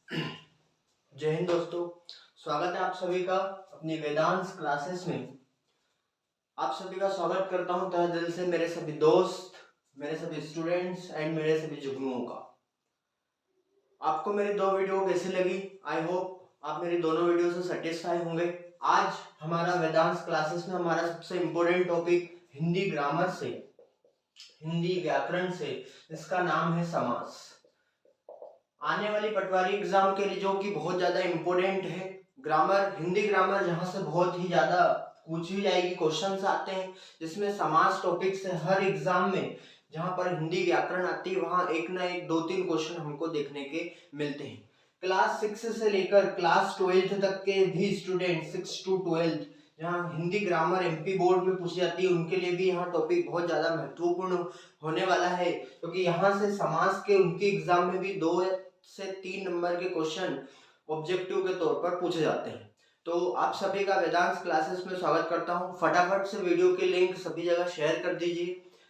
जय हिंद दोस्तों, स्वागत है आप सभी का अपनी वेदांश क्लासेस में। आप सभी का स्वागत करता हूं तहे दिल से, मेरे सभी दोस्त, मेरे सभी स्टूडेंट्स एंड मेरे सभी जुगनुओं का। आपको मेरी दो वीडियो कैसी लगी? आई होप आप मेरी दोनों वीडियो से सेटिस्फाई होंगे। आज हमारा वेदांश क्लासेस में हमारा सबसे इम्पोर्टेंट टॉपिक हिंदी ग्रामर से, हिंदी व्याकरण से, इसका नाम है समास। आने वाली पटवारी एग्जाम के लिए जो कि बहुत ज्यादा इम्पोर्टेंट है, ग्रामर, हिंदी ग्रामर, जहां से बहुत ही ज्यादा पूछी जाएगी, क्वेश्चंस आते हैं जिसमें समास टॉपिक से हर एग्जाम में जहां पर हिंदी व्याकरण आती है वहां एक ना एक 2-3 क्वेश्चन हमको देखने के मिलते हैं। क्लास 6 से लेकर क्लास 12th तक के भी स्टूडेंट, 6 to 12 जहाँ हिंदी ग्रामर एमपी बोर्ड में पूछी जाती है, उनके लिए भी यहाँ टॉपिक बहुत ज्यादा महत्वपूर्ण होने वाला है, क्योंकि यहाँ से समास के उनके एग्जाम में भी 2 से 3 नंबर के क्वेश्चन ऑब्जेक्टिव के तौर पर पूछे जाते हैं। तो आप सभी का वेदांश क्लासेस में स्वागत करता हूं। फटाफट से वीडियो के लिंक सभी जगह शेयर कर दीजिए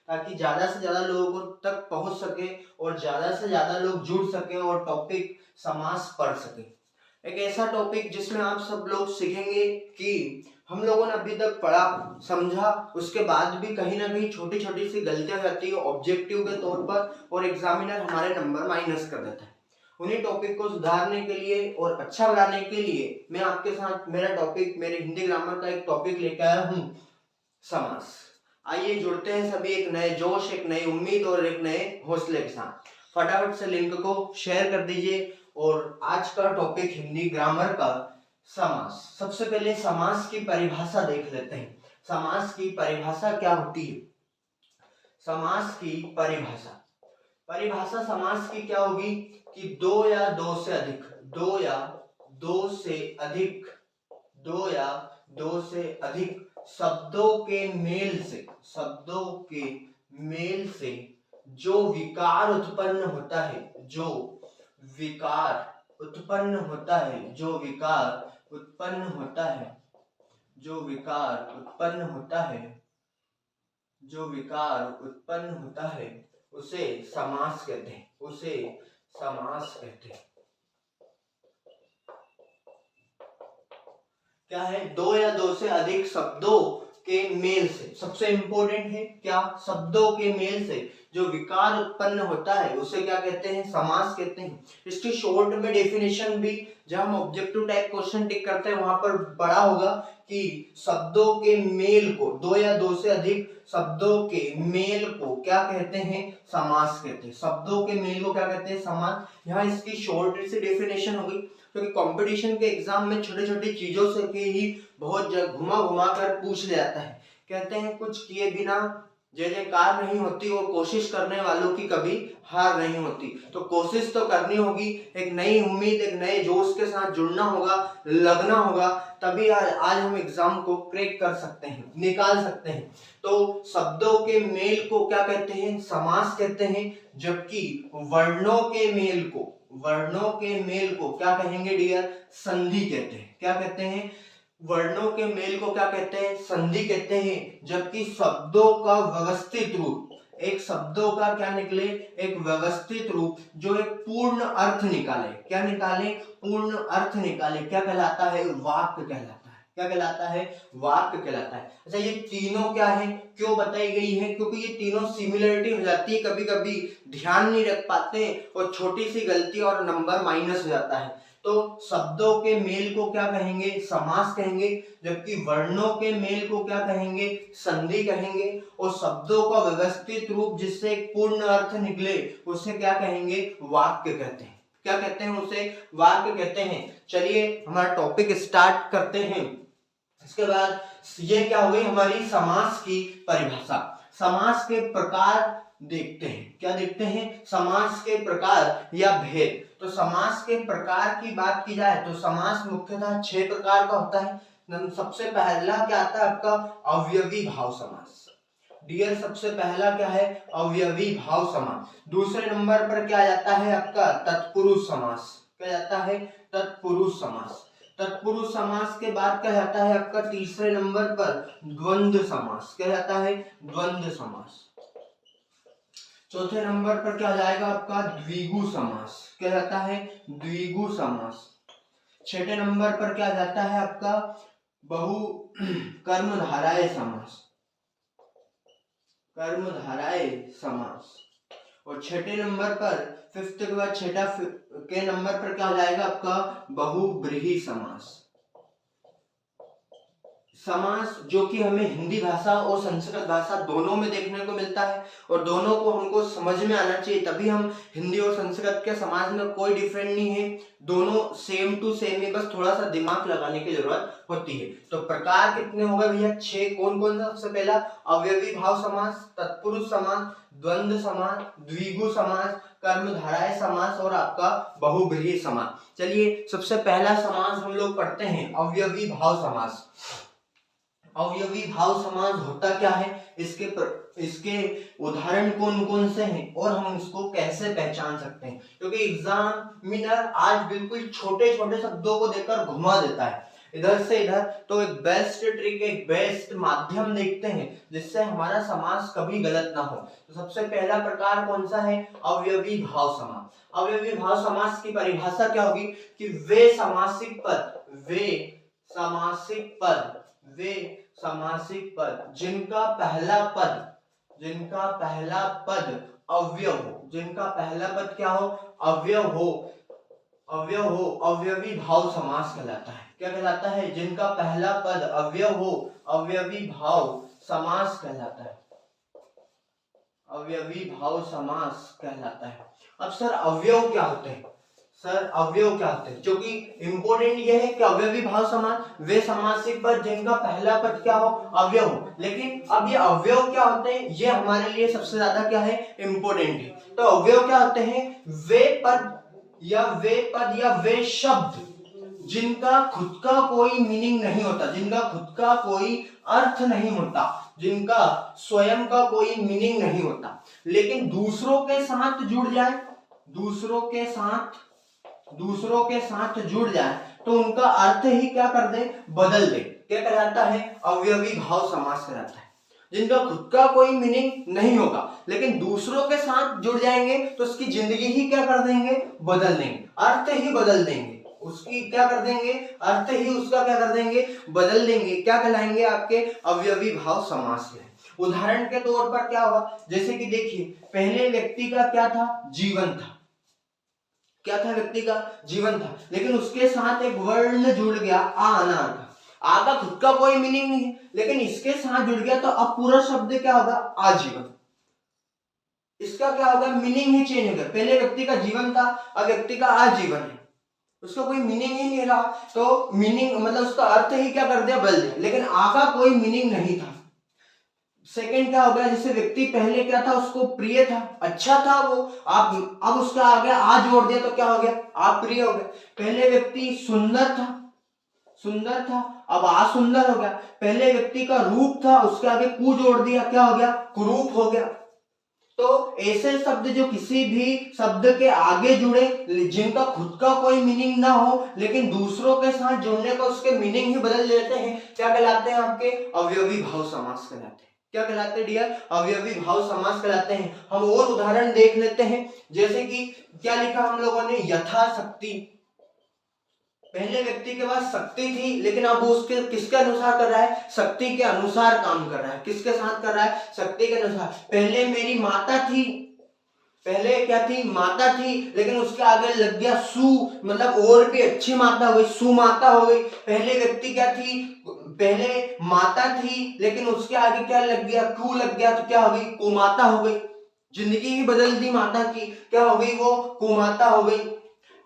ताकि ज्यादा से ज्यादा लोगों तक पहुंच सके और ज्यादा से ज्यादा लोग जुड़ सके और टॉपिक समास पढ़ सके। एक ऐसा टॉपिक जिसमें आप सब लोग सीखेंगे कि हम लोगों ने अभी तक पढ़ा समझा, उसके बाद भी कहीं ना कहीं छोटी छोटी सी गलतियां रहती है ऑब्जेक्टिव के तौर पर और एग्जामिनर हमारे नंबर माइनस कर देता है। उन्हीं टॉपिक को सुधारने के लिए और अच्छा बनाने के लिए मैं आपके साथ मेरा टॉपिक, मेरे हिंदी ग्रामर का एक टॉपिक लेकर आया हूँ, समास। आइए जुड़ते हैं सभी एक नए जोश, एक नई उम्मीद और एक नए हौसले के साथ। फटाफट से लिंक को शेयर कर दीजिए और आज का टॉपिक हिंदी ग्रामर का समास। सबसे पहले समास की परिभाषा देख लेते हैं। समास की परिभाषा क्या होती है? समास की परिभाषा समास की क्या होगी कि दो या दो से अधिक, दो या दो से अधिक, दो या दो से अधिक शब्दों के मेल से, शब्दों के मेल से जो विकार उत्पन्न होता है, जो विकार उत्पन्न होता है, जो विकार उत्पन्न होता है, जो विकार उत्पन्न होता है, जो विकार उत्पन्न होता है, उसे समास कहते हैं, उसे समास कहते हैं। क्या है? दो या दो से अधिक शब्दों के मेल से, सबसे इंपॉर्टेंट है क्या? शब्दों के मेल से जो विकार उत्पन्न होता है उसे क्या कहते हैं? समास कहते हैं। इसकी शॉर्ट में डेफिनेशन भी जब हम ऑब्जेक्टिव टाइप क्वेश्चन टिक करते हैं वहां पर पढ़ा होगा कि शब्दों के मेल को, दो या दो से अधिक शब्दों के मेल को क्या कहते हैं? समास कहते हैं। शब्दों के मेल को क्या कहते हैं? समास। यहाँ इसकी शॉर्ट से डेफिनेशन होगी, क्योंकि कंपटीशन के एग्जाम में छोटी छोटी चीजों से ही बहुत घुमा घुमा कर पूछ ले जाता है। कहते हैं कुछ किए बिना जय जयकार नहीं होती और कोशिश करने वालों की कभी हार नहीं होती। तो कोशिश तो करनी होगी, एक नई उम्मीद, एक नए जोश के साथ जुड़ना होगा, लगना होगा, तभी आज हम एग्जाम को क्रैक कर सकते हैं, निकाल सकते हैं। तो शब्दों के मेल को क्या कहते हैं? समास कहते हैं। जबकि वर्णों के मेल को, वर्णों के मेल को क्या कहेंगे डियर? संधि कहते हैं। क्या कहते हैं? वर्णों के मेल को क्या कहते हैं? संधि कहते हैं। जबकि शब्दों का व्यवस्थित रूप, एक शब्दों का क्या निकले? एक व्यवस्थित रूप जो एक पूर्ण अर्थ निकाले। क्या निकाले? पूर्ण अर्थ निकाले। क्या कहलाता है? वाक्य कहलाता है। क्या कहलाता है? वाक्य कहलाता है। अच्छा, ये तीनों क्या है, क्यों बताई गई है? क्योंकि ये तीनों सिमिलरिटी हो जाती है, कभी कभी ध्यान नहीं रख पाते और छोटी सी गलती और नंबर माइनस हो जाता है। तो शब्दों के मेल को क्या कहेंगे? समास कहेंगे। जबकि वर्णों के मेल को क्या कहेंगे? संधि कहेंगे। और शब्दों का व्यवस्थित रूप जिससे एक पूर्ण अर्थ निकले उसे क्या कहेंगे? वाक्य कहते हैं। क्या कहते हैं? उसे वाक्य कहते हैं। चलिए हमारा टॉपिक स्टार्ट करते हैं। इसके बाद ये क्या हो गई हमारी समास की परिभाषा। समास के प्रकार देखते हैं। क्या देखते हैं? समास के प्रकार या भेद। तो समास के प्रकार की बात की जाए तो समास मुख्यतः 6 प्रकार का होता है। सबसे पहला क्या आता है आपका? अवयवी भाव समास। डियर, सबसे पहला क्या है? अवयवी भाव समास। दूसरे नंबर पर क्या जाता है आपका? तत्पुरुष समास। क्या जाता है? तत्पुरुष समास। तत्पुरुष समास के बाद क्या जाता है आपका? तीसरे नंबर पर द्वंद्व समास। क्या जाता है? द्वंद्व समास। चौथे नंबर पर क्या जाएगा आपका द्विगु समास, क्या जाता है द्विगु समास। छठे नंबर पर क्या जाता है आपका बहु कर्मधारय समास, कर्मधारय समास। और छठे नंबर पर फिफ्थ के बाद छठा के नंबर पर क्या जाएगा आपका बहुब्रीहि समास। समास जो कि हमें हिंदी भाषा और संस्कृत भाषा दोनों में देखने को मिलता है और दोनों को हमको समझ में आना चाहिए, तभी हम हिंदी और संस्कृत के समास में कोई डिफरेंट नहीं है, दोनों सेम टू सेम है, बस थोड़ा सा दिमाग लगाने की जरूरत होती है। तो प्रकार कितने हो गए भैया 6, कौन कौन सा? सबसे पहला अवयवी भाव समास, तत्पुरुष समास, द्वंद्व समास, द्विगु समास, कर्मधारय समास और आपका बहुब्रीहि समास। चलिए सबसे पहला समास हम लोग पढ़ते हैं अवयवी भाव समास। अवयवी भाव समास होता क्या है, इसके उदाहरण कौन कौन से हैं और हम इसको कैसे पहचान सकते हैं, क्योंकि एग्जामिनर आज बिल्कुल छोटे छोटे शब्दों को देकर घुमा देता है इधर से इधर। तो एक बेस्ट ट्रिक, एक बेस्ट माध्यम देखते हैं जिससे हमारा समास कभी गलत ना हो। तो सबसे पहला प्रकार कौन सा है? अवयवी भाव समास। अवयवी भाव समास की परिभाषा क्या होगी कि वे समासिक पद जिनका पहला पद अव्यय हो, जिनका पहला पद क्या हो? अव्यय हो, अवयवी भाव समास कहलाता है। क्या कहलाता है? जिनका पहला पद अव्यय हो, अवयवी भाव समास कहलाता है, अवयवी भाव समास कहलाता है। अब सर अवयव क्या होते हैं? जो कि इंपॉर्टेंट ये है कि अवयवी भाव समास वे समासिक पद जिनका पहला पद क्या हो? अव्यय हो। लेकिन अब ये अवयव क्या होते हैं, ये हमारे लिए सबसे ज्यादा क्या है? इंपॉर्टेंट है। तो अवयव क्या होते हैं? वे पद या वे शब्द जिनका खुद का कोई मीनिंग नहीं होता, जिनका खुद का कोई अर्थ नहीं होता, जिनका स्वयं का कोई मीनिंग नहीं होता, लेकिन दूसरों के साथ जुड़ जाए, दूसरों के साथ जुड़ जाए तो उनका अर्थ ही क्या कर दे? बदल दे। क्या कहलाता है? अवयवी भाव समास कहलाता है। जिनका खुद का कोई मीनिंग नहीं होगा लेकिन दूसरों के साथ जुड़ जाएंगे तो उसकी जिंदगी ही क्या कर देंगे? बदल देंगे, अर्थ ही बदल देंगे, उसकी क्या कर देंगे? अर्थ ही उसका क्या कर देंगे? बदल देंगे। क्या कहलाएंगे? आपके अवयवी भाव समास के। उदाहरण के तौर पर क्या हुआ, जैसे कि देखिए पहले व्यक्ति का क्या था? जीवन था। क्या था? व्यक्ति का जीवन था, लेकिन उसके साथ एक वर्ण जुड़ गया, अनार का। आ का खुद का कोई मीनिंग नहीं है लेकिन इसके साथ जुड़ गया तो अब पूरा शब्द क्या होगा? आजीवन। इसका क्या होगा? मीनिंग ही चेंज हो गया। पहले व्यक्ति का जीवन था, अब व्यक्ति का आजीवन है, उसका कोई मीनिंग ही नहीं रहा, तो मीनिंग मतलब उसका अर्थ ही क्या कर दिया? बदल दिया। लेकिन आ का कोई मीनिंग नहीं था। सेकंड क्या हो गया? जैसे व्यक्ति पहले क्या था? उसको प्रिय था, अच्छा था वो, आप अब उसका आ गया आ जोड़ दिया तो क्या हो गया? आप प्रिय हो गया। पहले व्यक्ति सुंदर था, अब आ सुंदर हो गया। पहले व्यक्ति का रूप था, उसके आगे कु जोड़ दिया, क्या हो गया? कुरूप हो गया। तो ऐसे शब्द जो किसी भी शब्द के आगे जुड़े, जिनका खुद का कोई मीनिंग ना हो लेकिन दूसरों के साथ जुड़ने का उसके मीनिंग ही बदल देते हैं, क्या कहलाते हैं? आपके अवयवी भाव समास कहलाते हैं। क्या कहलाते हैं डियर? अवयवी भाव समास कहलाते हैं। हम और उदाहरण देख लेते हैं, जैसे कि क्या लिखा हम लोगों ने? यथाशक्ति। पहले व्यक्ति के पास शक्ति थी लेकिन अब उसके किसके अनुसार कर रहा है? शक्ति के अनुसार काम कर रहा है। किसके साथ कर रहा है? शक्ति के अनुसार। पहले मेरी माता थी, पहले क्या थी? माता थी, लेकिन उसके आगे लग गया सु, मतलब और भी अच्छी माता हो गई, सुमाता हो गई। पहले व्यक्ति क्या थी? पहले माता थी लेकिन उसके आगे क्या लग गया? कु लग गया, तो क्या हो गई? कुमाता हो गई। जिंदगी ही बदल दी माता की, क्या हो गई? वो कुमाता हो गई।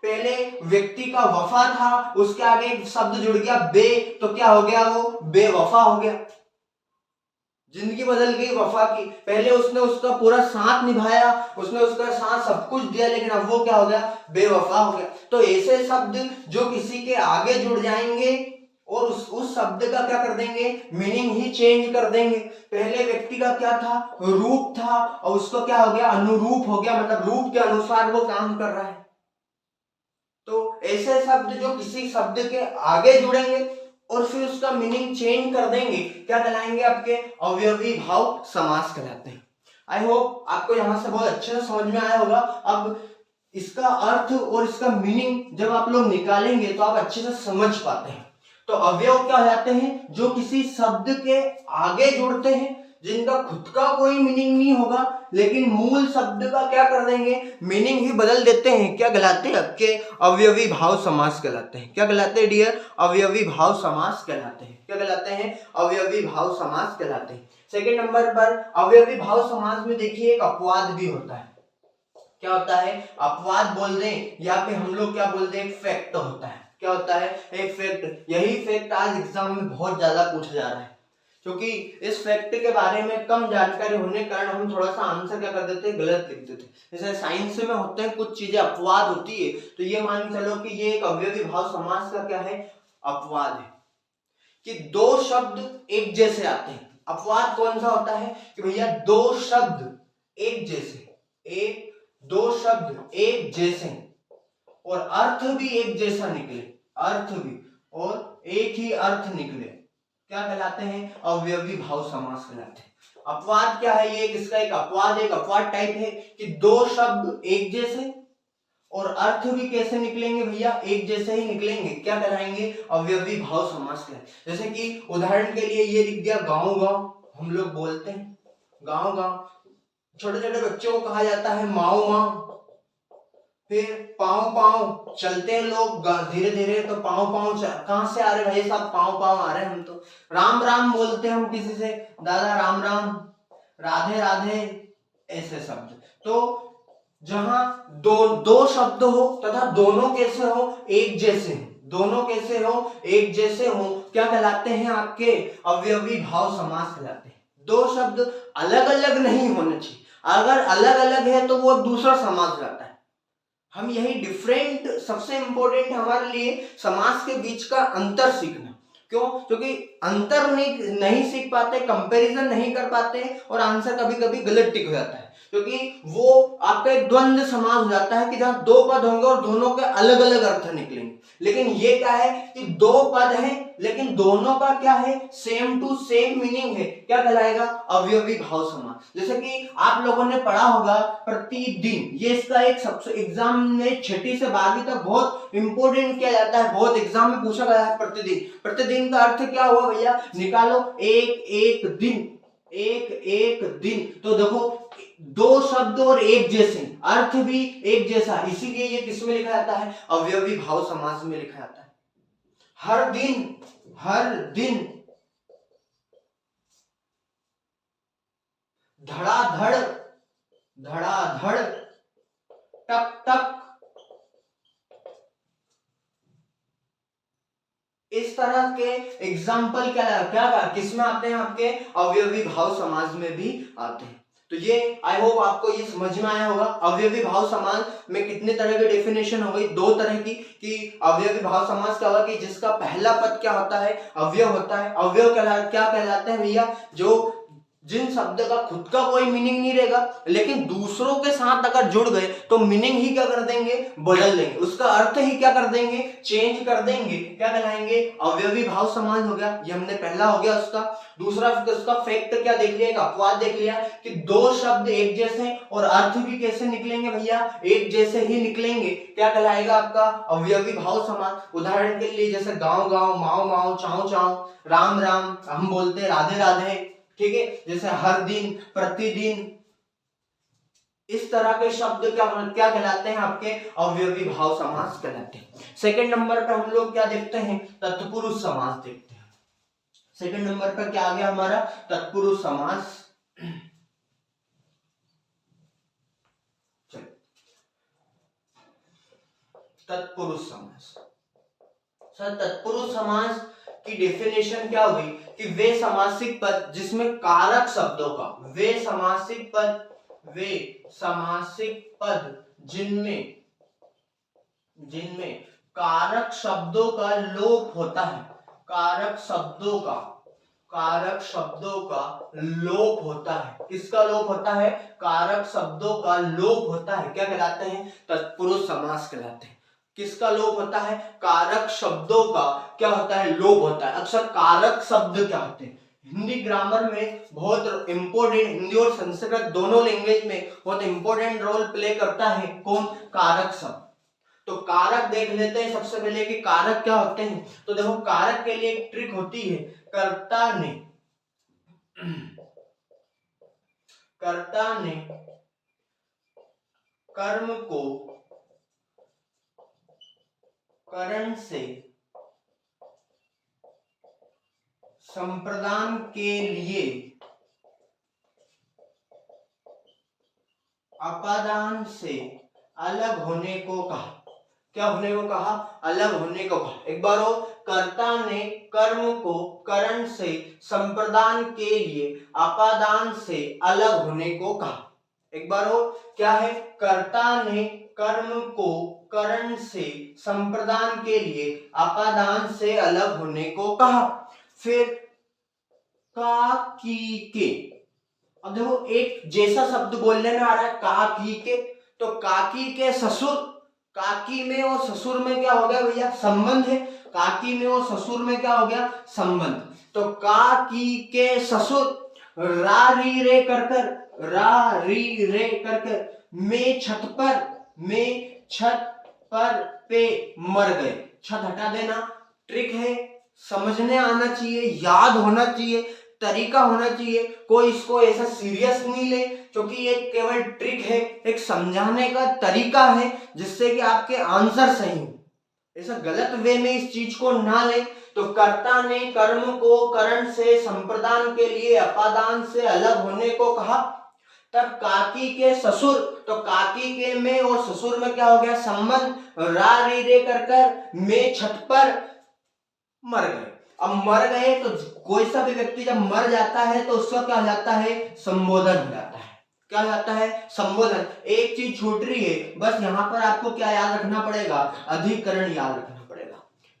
पहले व्यक्ति का वफा था, उसके आगे एक शब्द जुड़ गया बे, तो क्या हो गया? वो बेवफा हो गया। जिंदगी बदल गई वफा की। पहले उसने उसका पूरा साथ निभाया, उसने उसका साथ सब कुछ दिया, लेकिन अब वो क्या हो गया? बेवफा हो गया। तो ऐसे शब्द जो किसी के आगे जुड़ जाएंगे और उस शब्द का क्या कर देंगे? मीनिंग ही चेंज कर देंगे। पहले व्यक्ति का क्या था? रूप था, और उसको क्या हो गया? अनुरूप हो गया, मतलब रूप के अनुसार वो काम कर रहा है। तो ऐसे शब्द जो किसी शब्द के आगे जुड़ेंगे और फिर उसका मीनिंग चेंज कर देंगे, क्या कहलाएंगे? आपके अवयवी भाव समास कहलाते हैं। आई होप आपको यहाँ से बहुत अच्छे से समझ में आया होगा। अब इसका अर्थ और इसका मीनिंग जब आप लोग निकालेंगे तो आप अच्छे से समझ पाते हैं। तो अवयव क्या हो जाते हैं, जो किसी शब्द के आगे जुड़ते हैं, जिनका खुद का कोई मीनिंग नहीं होगा, लेकिन मूल शब्द का क्या कर देंगे, मीनिंग ही बदल देते हैं। क्या कहलाते हैं आपके, अवयवी भाव समास कहलाते हैं। क्या कहलाते हैं डियर, अवयवी भाव समास कहलाते हैं। क्या कहलाते हैं, अवयवी भाव समास कहलाते हैं। सेकेंड नंबर पर अवयवी भाव समास में देखिए एक अपवाद भी होता है। क्या होता है, अपवाद बोल दें या फिर हम लोग क्या बोलते हैं, एक फैक्ट होता है। क्या होता है, एक फैक्ट। यही फैक्ट आज एग्जाम में बहुत ज्यादा पूछा जा रहा है, क्योंकि इस फैक्ट के बारे में कम जानकारी होने के कारण हम थोड़ा सा आंसर क्या कर देते हैं, गलत लिख देते हैं। जैसे साइंस में होते हैं कुछ चीजें अपवाद होती है, तो ये मान के चलो कि ये एक अवयवी भाव समास का क्या है, अपवाद है, कि दो शब्द एक जैसे आते हैं। अपवाद कौन सा होता है कि भैया दो शब्द एक जैसे, दो शब्द एक जैसे और अर्थ भी एक जैसा निकले, अर्थ भी और एक ही अर्थ निकले, क्या कहलाते हैं, अवयवी भाव समास कहलाते हैं। अपवाद क्या है, ये किसका एक अपवाद, एक अपवाद टाइप है कि दो शब्द एक जैसे और अर्थ भी कैसे निकलेंगे भैया, एक जैसे ही निकलेंगे, क्या कहलाएंगे, अवयवी भाव समास कहलाते। जैसे कि उदाहरण के लिए ये लिख दिया गांव गांव, हम लोग बोलते हैं गांव गांव, छोटे छोटे बच्चों को कहा जाता है माओ माओ, फिर पाँव पाँव, चलते हैं लोग धीरे धीरे तो पाँव पाँव, कहां से आ रहे भाई साहब, पाँव पाँव आ रहे हैं। हम तो राम राम बोलते हैं हम किसी से, दादा राम राम, राधे राधे, ऐसे शब्द। तो जहां दो शब्द हो तथा दोनों कैसे हो, एक जैसे हो, दोनों कैसे हो, एक जैसे हो, क्या कहलाते हैं आपके, अवयवी भाव समास कहलाते हैं। दो शब्द अलग अलग नहीं होने चाहिए, अगर अलग अलग है तो वो दूसरा समास रहता है। हम यही डिफरेंट, सबसे इंपॉर्टेंट हमारे लिए समास के बीच का अंतर सीखना। क्यों, क्योंकि अंतर नहीं सीख पाते, कंपैरिजन नहीं कर पाते और आंसर कभी कभी गलत टिक हो जाता है, क्योंकि वो आपका एक द्वंद्व समास हो जाता है कि जहां दो पद होंगे और दोनों के अलग अलग अर्थ निकलेंगे। लेकिन ये क्या है कि दो पद हैं लेकिन दोनों का क्या है, सेम टू सेम मीनिंग है, क्या कहलाएगा, अवयवी भाव समास। जैसे कि आप लोगों ने पढ़ा होगा प्रतिदिन, ये इसका एक सबसे एग्जाम में 6ठी से 12वीं तक बहुत इंपॉर्टेंट किया जाता है, बहुत एग्जाम में पूछा गया है। प्रतिदिन, प्रतिदिन का अर्थ क्या हुआ भैया, निकालो, एक एक दिन, एक एक दिन। तो देखो दो शब्द और एक जैसे, अर्थ भी एक जैसा, इसीलिए ये किसमें लिखा जाता है, अवयवी भाव समास में लिखा जाता है। हर दिन, हर दिन, धड़ाधड़, धड़ाधड़, टक टक, इस तरह के एग्जाम्पल क्या किसमें आते हैं, आपके अवयवी भाव समास में भी आते हैं। तो ये आई होप आपको ये समझ में आया होगा। अवयवी भाव समास में कितने तरह की डेफिनेशन हो गई, दो तरह की, कि अवयवी भाव समास क्या होगा कि जिसका पहला पद क्या होता है, अवयव होता है। अवयव क्या कहलाते हैं भैया, जो जिन शब्द का खुद का कोई मीनिंग नहीं रहेगा लेकिन दूसरों के साथ अगर जुड़ गए तो मीनिंग ही क्या कर देंगे, बदल देंगे, उसका अर्थ ही क्या कर देंगे, चेंज कर देंगे, क्या कहलाएंगे, अवयवी भाव समास हो गया। ये हमने पहला हो गया उसका। दूसरा उसका फैक्ट क्या देख लिया, एक अपवाद देख लिया कि दो शब्द एक जैसे और अर्थ भी कैसे निकलेंगे भैया, एक जैसे ही निकलेंगे, क्या कहलाएगा आपका, अवयवी भाव समास। उदाहरण के लिए जैसे गांव गांव, माओ माओ, चाओ चाओ, राम राम, हम बोलते हैं राधे राधे, ठीक है। जैसे हर दिन, प्रतिदिन, इस तरह के शब्द क्या कहलाते हैं, आपके अवयवी भाव समास कहलाते हैं। सेकंड नंबर पर हम लोग क्या देखते हैं, तत्पुरुष समास देखते हैं। सेकंड नंबर पर क्या आ गया हमारा, तत्पुरुष समास। तत्पुरुष समास, सर तत्पुरुष समास की डेफिनेशन क्या हुई कि वे समासिक पद जिसमें कारक शब्दों का, वे समासिक पद जिनमें कारक शब्दों का लोप होता है, कारक शब्दों का लोप होता है। किसका लोप होता है, कारक शब्दों का लोप होता है, क्या कहलाते हैं, तत्पुरुष समास कहलाते हैं। किसका लोप होता है, कारक शब्दों का क्या होता है, लोप होता है। अक्सर कारक शब्द क्या होते हैं, हिंदी ग्रामर में बहुत इंपॉर्टेंट, हिंदी और संस्कृत दोनों लैंग्वेज में बहुत इंपॉर्टेंट रोल प्ले करता है कौन? कारक शब्द। तो कारक देख लेते हैं सबसे पहले कि कारक क्या होते हैं। तो देखो कारक के लिए एक ट्रिक होती है, कर्ता ने कर्म को करण से संप्रदान के लिए अपादान से अलग होने को कहा। क्या होने को कहा? अलग होने को कहा। एक बार हो, कर्ता ने कर्म को करण से संप्रदान के लिए अपादान से अलग होने को कहा। एक बार हो, क्या है? कर्ता ने कर्म को करण से संप्रदान के लिए अपादान से अलग होने को कहा। फिर का की के, अब देखो एक जैसा शब्द बोलने में आ रहा है का की के, तो काकी के ससुर, काकी में और ससुर में क्या हो गया भैया? संबंध है। काकी में और ससुर में क्या हो गया? संबंध। तो काकी के ससुर रा री रे कर में छत पर पे मर गए। छत हटा देना, ट्रिक है, समझने आना चाहिए, याद होना चाहिए, तरीका होना चाहिए। कोई इसको ऐसा सीरियस नहीं ले, क्योंकि ये केवल ट्रिक है, एक समझाने का तरीका है जिससे कि आपके आंसर सही हो। ऐसा गलत वे में इस चीज को ना ले। तो कर्ता ने कर्म को करण से संप्रदान के लिए अपादान से अलग होने को कहा। तब काकी के ससुर, तो काकी के में और ससुर में क्या हो गया? संबंध। रा री रे कर में छत पर मर गए। अब मर गए तो कोई सा भी व्यक्ति जब मर जाता है तो उसका क्या हो जाता है? संबोधन हो जाता है। क्या हो जाता है? संबोधन। एक चीज छूट रही है, बस यहाँ पर आपको क्या याद रखना पड़ेगा? अधिकरण याद रखना पड़ेगा।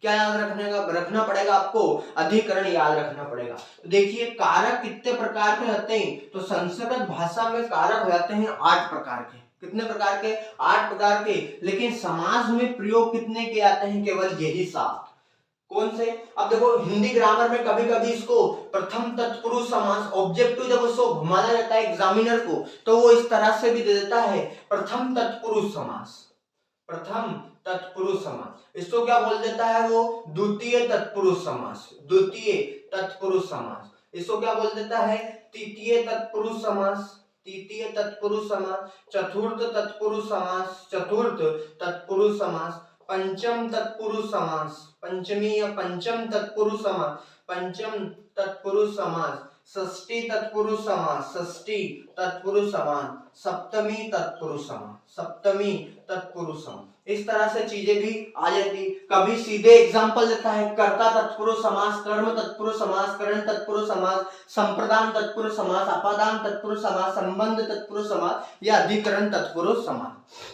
क्या याद रखना पड़ेगा आपको? अधिकरण याद रखना पड़ेगा। तो देखिए कारक कितने प्रकार के होते हैं। तो संस्कृत भाषा में कारक हो जाते हैं 8 प्रकार के। कितने प्रकार के? 8 प्रकार के। लेकिन समाज में प्रयोग कितने के आते हैं? केवल यही 7। कौन से? अब देखो हिंदी ग्रामर में कभी कभी इसको प्रथम तत्पुरुष समास, ऑब्जेक्टिव जब उसको घुमाना जाता है एग्जामिनर को, तो वो इस तरह से भी दे देता है प्रथम तत्पुरुष समास। प्रथम तत्पुरुष समास, इसको क्या बोल देता है वो? द्वितीय तत्पुरुष समास। द्वितीय तत्पुरुष समास, इसको क्या बोल देता है? तृतीय तत्पुरुष समास। तृतीय तत्पुरुष समास, चतुर्थ तत्पुरुष समास। चतुर्थ तत्पुरुष समास, पंचम तत्पुरुष समास। पंचमी या पंचम तत्पुरुष समास। पंचम तत्पुरुष समास। षष्ठी तत्पुरुष समास। षष्ठी तत्पुरुष समास। सप्तमी तत्पुरुष समास। सप्तमी तत्पुरुष समास। इस तरह से चीजें भी आ जाती। कभी सीधे एग्जांपल देता है कर्ता तत्पुरुष समास, कर्म तत्पुरुष समास, करण तत्पुरुष समास, संप्रदान तत्पुरुष समास, अपादान तत्पुरुष समास, संबंध तत्पुरुष समास या अधिकरण तत्पुरुष समास।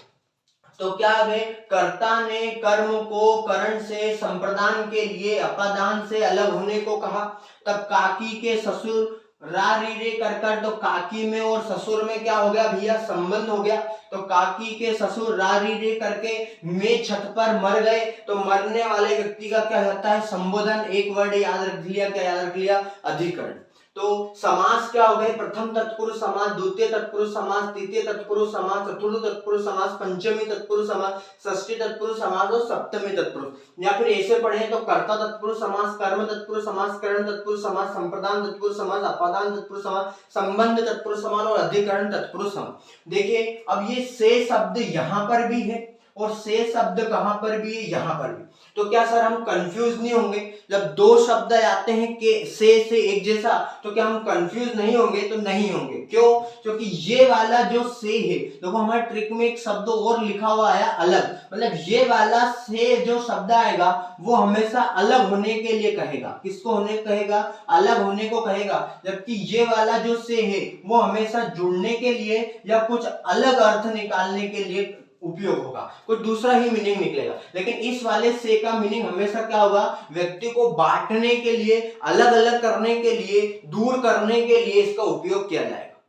तो क्या है? कर्ता ने कर्म को करण से संप्रदान के लिए अपादान से अलग होने को कहा। तब काकी के ससुर रा री रे कर, तो काकी में और ससुर में क्या हो गया भैया? संबंध हो गया। तो काकी के ससुर रा री रे करके में छत पर मर गए, तो मरने वाले व्यक्ति का क्या होता है? संबोधन। एक वर्ड याद रख लिया, क्या याद रख लिया? अधिकरण। तो समास क्या हो गए? प्रथम तत्पुरुष समास, द्वितीय तत्पुरुष समास, तृतीय तत्पुरुष समास, चतुर्थ तत्पुरुष समास, पंचमी तत्पुरुष समास, षष्ठी तत्पुरुष समास और सप्तमी तत्पुरुष। या फिर ऐसे पढ़े तो कर्ता तत्पुरुष समास, कर्म तत्पुरुष समास, करण तत्पुरुष समास, संप्रदान तत्पुरुष समास, अपादान तत्पुरुष समास, संबंध तत्पुरुष समास और अधिकरण तत्पुरुष समास। देखिए अब ये से शब्द यहाँ पर भी है और से शब्द कहां पर भी है? यहाँ पर भी। तो क्या सर हम कंफ्यूज नहीं होंगे? जब दो शब्द आते हैं के से एक जैसा, तो क्या हम कंफ्यूज नहीं होंगे? तो नहीं होंगे। क्यों? क्योंकि ये वाला जो से है, देखो हमारे ट्रिक में एक शब्द और लिखा हुआ आया अलग, मतलब ये वाला से जो शब्द आएगा वो हमेशा अलग होने के लिए कहेगा। किसको होने कहेगा? अलग होने को कहेगा। जबकि ये वाला जो से है वो हमेशा जुड़ने के लिए या कुछ अलग अर्थ निकालने के लिए उपयोग होगा, कोई दूसरा ही मीनिंग निकलेगा। लेकिन इस वाले से का मीनिंग हमेशा क्या होगा? व्यक्ति को बांटने के लिए, अलग अलग करने के लिए, दूर करने के लिए इसका उपयोग किया जाएगा।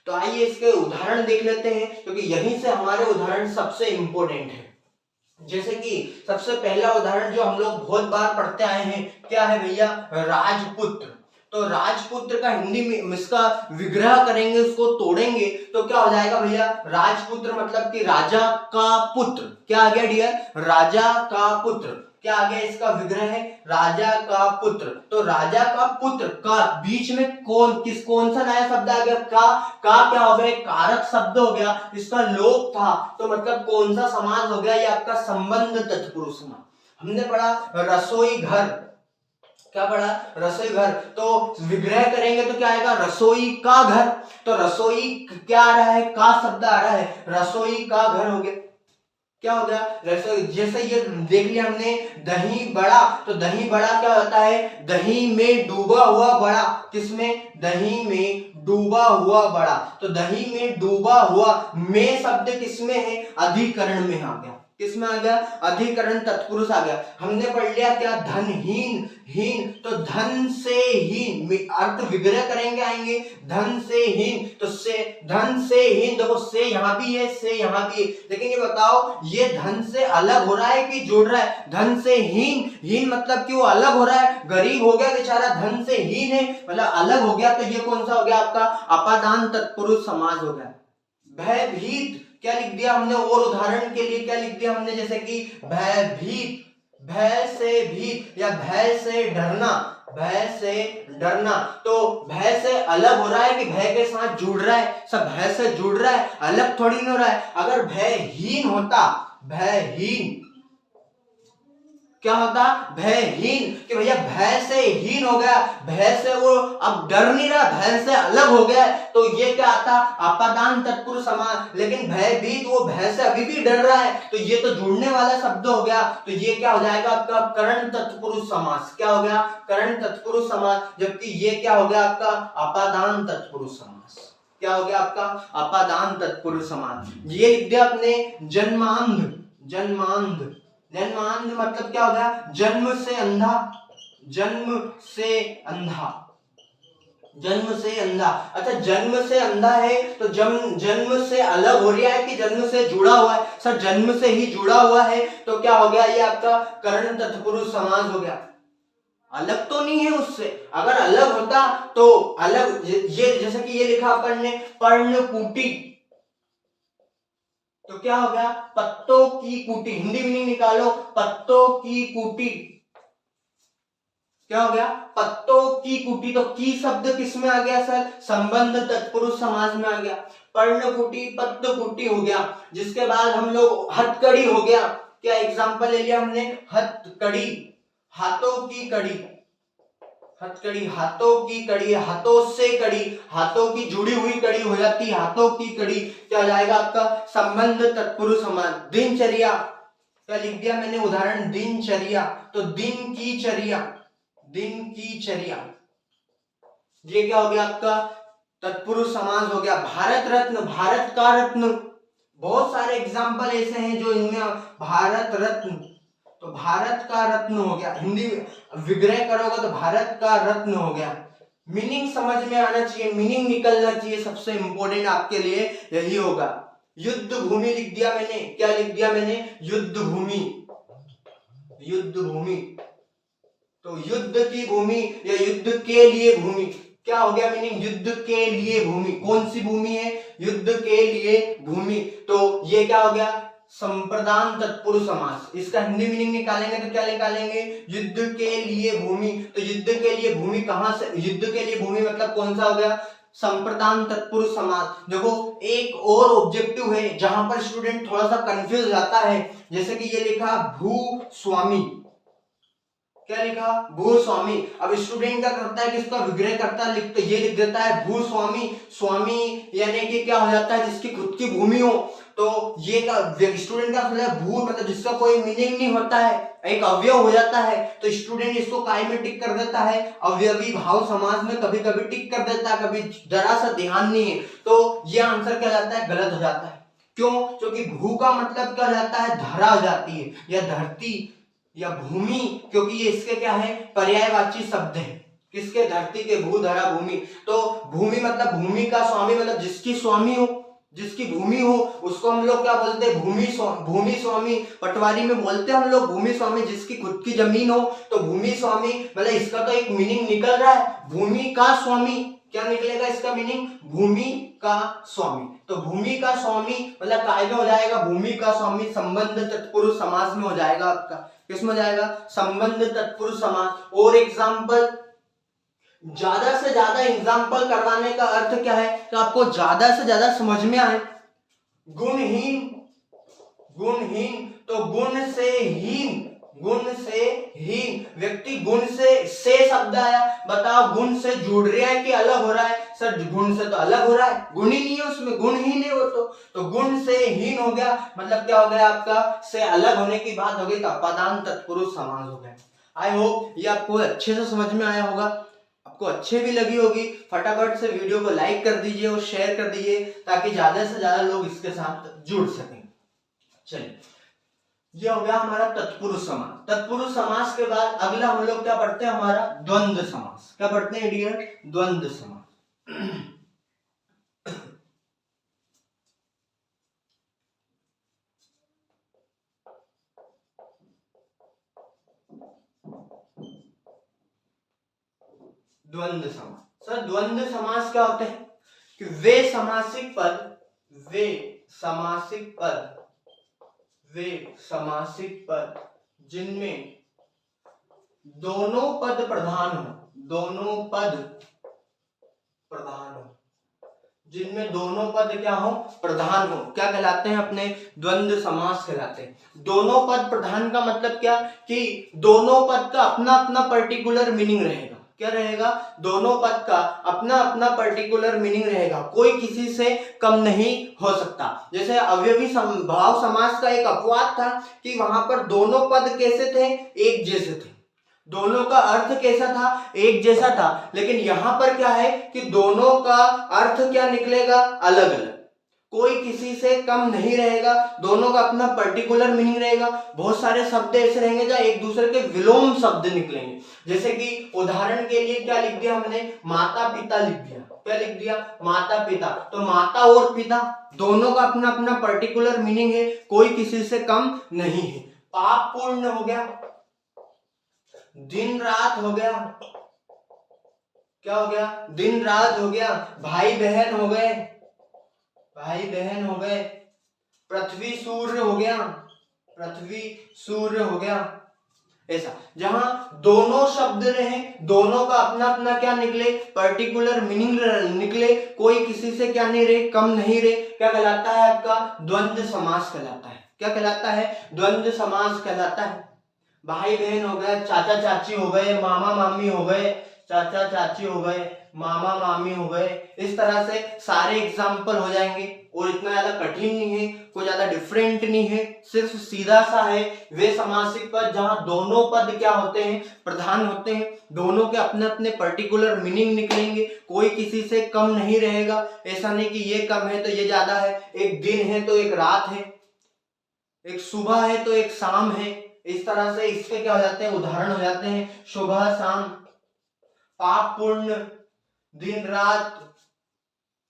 तो आइए इसके उदाहरण देख लेते हैं, क्योंकि यहीं से हमारे उदाहरण सबसे इंपॉर्टेंट है। जैसे कि सबसे पहला उदाहरण जो हम लोग बहुत बार पढ़ते आए हैं, क्या है भैया? राजपुत्र। तो राजपुत्र का हिंदी में इसका विग्रह करेंगे, उसको तोड़ेंगे तो क्या हो जाएगा भैया, राजपुत्र मतलब कि राजा का पुत्र। क्या आ गया डियर, राजा का पुत्र। क्या आ गया, इसका विग्रह है राजा का पुत्र। तो राजा का पुत्र का बीच में कौन सा नया शब्द आ गया, का क्या हो गया, कारक शब्द हो गया, इसका लोप था, तो मतलब कौन सा समास हो गया, ये आपका संबंध तत्पुरुष समास। हमने पढ़ा रसोई घर, क्या पढ़ा, रसोई घर, तो विग्रह करेंगे तो क्या आएगा, रसोई का घर। तो रसोई क्या आ रहा है, का शब्द आ रहा है, रसोई का घर हो गया। क्या हो गया, रसोई। जैसे ये देख लिया हमने दही बड़ा, तो दही बड़ा क्या होता है, दही में डूबा हुआ बड़ा। किसमें, दही में डूबा हुआ बड़ा। तो दही में डूबा हुआ में शब्द किसमें है, अधिकरण में आ गया। किसमें आ गया, अधिकरण तत्पुरुष आ गया। हमने पढ़ लिया क्या, धनहीन, हीन, तो धन से हीन, अर्थ विग्रह करेंगे आएंगे, धन से हीन, तो से, धन से हीन, देखो से यहां भी है, से यहां भी है, लेकिन ये बताओ ये धन से अलग हो रहा है कि जुड़ रहा है, धन से हीन, हीन मतलब कि वो अलग हो रहा है, गरीब हो गया बेचारा, धन से हीन है मतलब अलग हो गया, तो ये कौन सा हो गया आपका, अपादान तत्पुरुष समास हो गया। भयभीत क्या लिख दिया हमने, और उदाहरण के लिए क्या लिख दिया हमने, जैसे कि भयभीत, भय से भीत या भय से डरना, भय से डरना। तो भय से अलग हो रहा है कि भय के साथ जुड़ रहा है, सब भय से जुड़ रहा है, अलग थोड़ी नहीं हो रहा है। अगर भयहीन होता, भयहीन क्या होता, भयहीन, कि भैया भय से हीन हो गया, भय से वो अब डर नहीं रहा, भय से अलग हो गया, तो ये क्या आता, अपादान तत्पुरुष समास। लेकिन भयभीत, वो भय से अभी भी डर रहा है, तो ये तो जुड़ने वाला शब्द हो गया, तो ये क्या हो जाएगा आपका, करण तत्पुरुष समास। क्या हो गया, करण तत्पुरुष समास। जबकि ये क्या हो गया आपका, अपादान तत्पुरुष समास। क्या हो गया आपका, अपादान तत्पुरुष समास। ये लिख दिया आपने जन्मांध, जन्मांध, जन्मांध मतलब क्या हो गया, जन्म से अंधा, जन्म से अंधा, जन्म से अंधा। अच्छा जन्म से अंधा है तो जन्म से अलग हो रहा है कि जन्म से जुड़ा हुआ है, सर जन्म से ही जुड़ा हुआ है, तो क्या हो गया, ये आपका करण तत्पुरुष समास हो गया। अलग तो नहीं है उससे, अगर अलग होता तो अलग, ये जैसे कि ये लिखा अपन ने पर्णकुटी, तो क्या हो गया, पत्तों की कुटी, हिंदी मीनिंग निकालो, पत्तों की कुटी। क्या हो गया, पत्तों की कुटी, तो की शब्द किसमें आ गया सर, संबंध तत्पुरुष समास में आ गया। पर्णकुटी, पत्तकुटी हो गया। जिसके बाद हम लोग हथकड़ी हो गया, क्या एग्जांपल ले लिया हमने, हथकड़ी, हाथों की कड़ी, हथकड़ी, हाथों की कड़ी, हाथों से कड़ी, हाथों की जुड़ी हुई कड़ी हो जाती, हाथों की कड़ी। क्या हो जाएगा आपका, संबंध तत्पुरुष समास। दिनचर्या, क्या लिख दिया मैंने उदाहरण, दिनचर्या, तो दिन की चर्या, दिन की चर्या, ये क्या हो गया आपका, तत्पुरुष समास हो गया। भारत रत्न, भारत का रत्न, बहुत सारे एग्जाम्पल ऐसे हैं जो इनमें, भारत रत्न, तो भारत का रत्न हो गया, हिंदी विग्रह करोगे तो भारत का रत्न हो गया। मीनिंग समझ में आना चाहिए, मीनिंग निकलना चाहिए, सबसे इंपॉर्टेंट आपके लिए यही होगा। युद्ध भूमि लिख दिया मैंने, क्या लिख दिया मैंने, युद्ध भूमि, युद्ध भूमि, तो युद्ध की भूमि या युद्ध के लिए भूमि। क्या हो गया मीनिंग, युद्ध के लिए भूमि, कौन सी भूमि है, युद्ध के लिए भूमि। तो ये क्या हो गया, संप्रदान तत्पुरुष समास। इसका हिंदी मीनिंग निकालेंगे तो क्या निकालेंगे, युद्ध के लिए भूमि। तो युद्ध के लिए भूमि कहां से, युद्ध के लिए भूमि मतलब कौन सा हो गया, संप्रदान तत्पुरुष समास। देखो एक और ऑब्जेक्टिव है जहां पर स्टूडेंट थोड़ा सा कंफ्यूज जाता है, जैसे कि ये लिखा भूस्वामी, क्या लिखा, भूस्वामी। अब स्टूडेंट क्या करता है कि इसका विग्रह करता है, लिखता ये लिख देता है भूस्वामी, स्वामी यानी कि क्या हो जाता है, जिसकी खुद की भूमि हो। तो ये का स्टूडेंट का मतलब भू मतलब जिसका कोई मीनिंग नहीं होता है, एक अवयव हो जाता है, तो स्टूडेंट इसको काय में टिक कर देता है, अवयवी भाव समास में कभी कभी टिक कर देता है, कभी जरा सा ध्यान नहीं है, तो ये आंसर क्या जाता है, गलत हो जाता है। क्यों, क्योंकि भू का मतलब क्या जाता है, धरा हो जाती है, या धरती या भूमि, क्योंकि ये इसके क्या है, पर्यायवाची शब्द है, किसके, धरती के, भू धरा भूमि। तो भूमि मतलब भूमि का स्वामी मतलब जिसकी स्वामी हो, जिसकी भूमि हो उसको हम लोग क्या बोलते हैं, भूमि स्वामी। पटवारी में बोलते हैं हम लोग भूमि स्वामी। जिसकी खुद की जमीन हो तो भूमि स्वामी, मतलब इसका तो एक मीनिंग निकल रहा है भूमि का स्वामी। क्या निकलेगा इसका मीनिंग, भूमि का स्वामी। तो भूमि का स्वामी मतलब काय में हो जाएगा, भूमि का स्वामी संबंध तत्पुरुष समास में हो जाएगा आपका। किसमें हो जाएगा, संबंध तत्पुरुष समास। और एग्जाम्पल, ज्यादा से ज्यादा एग्जाम्पल करवाने का अर्थ क्या है कि आपको ज्यादा से ज्यादा समझ में आए। गुणहीन, गुणहीन तो गुण से हीन, गुण से हीन व्यक्ति, गुण से शब्द आया, बताओ गुण से जुड़ रहा है कि अलग हो रहा है, सर गुण से तो अलग हो रहा है, गुण ही नहीं है उसमें, गुणहीन है वो तो गुण से हीन हो गया, मतलब क्या हो गया आपका, से अलग होने की बात हो गई तो पदांत तत्पुरुष समास हो गया। आई होप ये आपको अच्छे से समझ में आया होगा, आपको अच्छे भी लगी होगी। फटाफट से वीडियो को लाइक कर दीजिए और शेयर कर दीजिए ताकि ज्यादा से ज्यादा लोग इसके साथ जुड़ सकें। चलिए, ये हो गया हमारा तत्पुरुष समास। तत्पुरुष समास के बाद अगला हम लोग क्या पढ़ते हैं, हमारा द्वंद्व समास। क्या पढ़ते हैं डियर, द्वंद्व समास। द्वंद्व समास, सर द्वंद्व समास क्या होते हैं कि वे समासिक पद जिनमें दोनों पद प्रधान हो, जिनमें दोनों पद क्या हो, प्रधान हो, क्या कहलाते हैं, अपने द्वंद्व समास कहलाते हैं। दोनों पद प्रधान का मतलब क्या कि दोनों पद का अपना अपना पर्टिकुलर मीनिंग रहेगा। क्या रहेगा, दोनों पद का अपना अपना पर्टिकुलर मीनिंग रहेगा, कोई किसी से कम नहीं हो सकता। जैसे अवयवी भाव समास का एक अपवाद था कि वहां पर दोनों पद कैसे थे, एक जैसे थे, दोनों का अर्थ कैसा था, एक जैसा था। लेकिन यहां पर क्या है कि दोनों का अर्थ क्या निकलेगा, अलग अलग, कोई किसी से कम नहीं रहेगा, दोनों का अपना पर्टिकुलर मीनिंग रहेगा। बहुत सारे शब्द ऐसे रहेंगे जहां एक दूसरे के विलोम शब्द निकलेंगे। जैसे कि उदाहरण के लिए क्या लिख दिया हमने, माता पिता लिख दिया। क्या लिख दिया, माता पिता। तो माता और पिता दोनों का अपना अपना पर्टिकुलर मीनिंग है, कोई किसी से कम नहीं है। पाप पूर्ण हो गया, दिन रात हो गया, क्या हो गया, दिन रात हो गया। भाई बहन हो गए, पृथ्वी सूर्य हो गया, ऐसा। जहां दोनों शब्द रहे, दोनों का अपना अपना क्या निकले, पर्टिकुलर मीनिंग निकले, कोई किसी से क्या नहीं रहे, कम नहीं रहे, क्या कहलाता है आपका, द्वंद्व समास कहलाता है। क्या कहलाता है, द्वंद्व समास कहलाता है। भाई बहन हो गए, चाचा चाची हो गए, मामा मामी हो गए, चाचा चाची हो गए, मामा मामी हो गए, इस तरह से सारे एग्जाम्पल हो जाएंगे। और इतना ज्यादा कठिन नहीं है, कोई ज्यादा डिफरेंट नहीं है, सिर्फ सीधा सा है। वे समासिक पद जहां दोनों पद क्या होते हैं, प्रधान होते हैं, दोनों के अपने अपने पर्टिकुलर मीनिंग निकलेंगे, कोई किसी से कम नहीं रहेगा। ऐसा नहीं कि ये कम है तो ये ज्यादा है, एक दिन है तो एक रात है, एक सुबह है तो एक शाम है, इस तरह से इसके क्या हो जाते हैं, उदाहरण हो जाते हैं सुबह शाम, पाप पूर्ण, दिन रात।